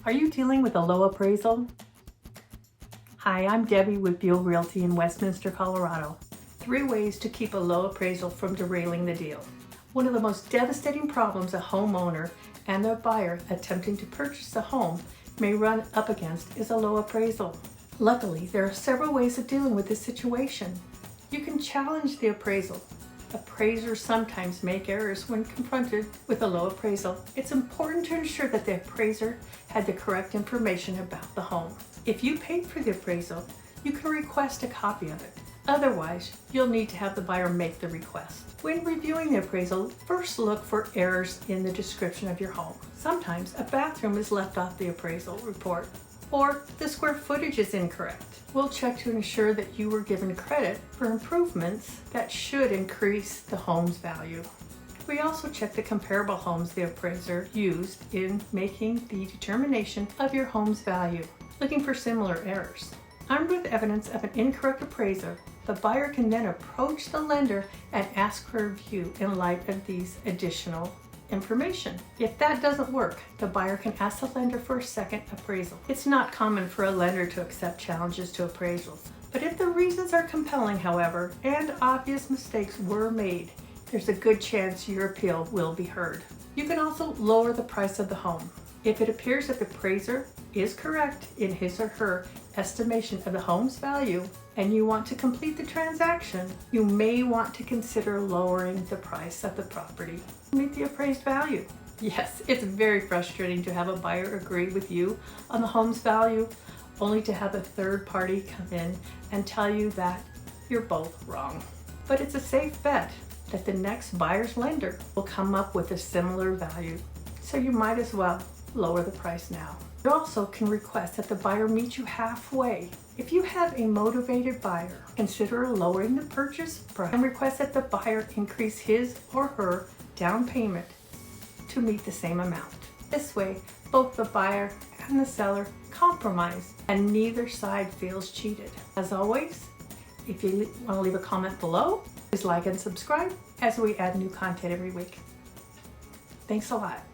Are you dealing with a low appraisal? Hi, I'm Debbie with Buell Realty in Westminster, Colorado. 3 ways to keep a low appraisal from derailing the deal. One of the most devastating problems a homeowner and their buyer attempting to purchase a home may run up against is a low appraisal. Luckily, there are several ways of dealing with this situation. You can challenge the appraisal. Appraisers sometimes make errors when confronted with a low appraisal. It's important to ensure that the appraiser had the correct information about the home. If you paid for the appraisal, you can request a copy of it. Otherwise, you'll need to have the buyer make the request. When reviewing the appraisal, first look for errors in the description of your home. Sometimes a bathroom is left off the appraisal report, or the square footage is incorrect. We'll check to ensure that you were given credit for improvements that should increase the home's value. We also check the comparable homes the appraiser used in making the determination of your home's value, looking for similar errors. Armed with evidence of an incorrect appraiser, the buyer can then approach the lender and ask for a review in light of these additional information. If that doesn't work, the buyer can ask the lender for a second appraisal. It's not common for a lender to accept challenges to appraisals, but if the reasons are compelling, however, and obvious mistakes were made, there's a good chance your appeal will be heard. You can also lower the price of the home. If it appears that the appraiser is correct in his or her estimation of the home's value and you want to complete the transaction, you may want to consider lowering the price of the property to meet the appraised value. Yes, it's very frustrating to have a buyer agree with you on the home's value, only to have a third party come in and tell you that you're both wrong. But it's a safe bet that the next buyer's lender will come up with a similar value, so you might as well lower the price now. You also can request that the buyer meet you halfway. If you have a motivated buyer, consider lowering the purchase price and request that the buyer increase his or her down payment to meet the same amount. This way, both the buyer and the seller compromise and neither side feels cheated. As always, if you want to leave a comment below, please like and subscribe as we add new content every week. Thanks a lot.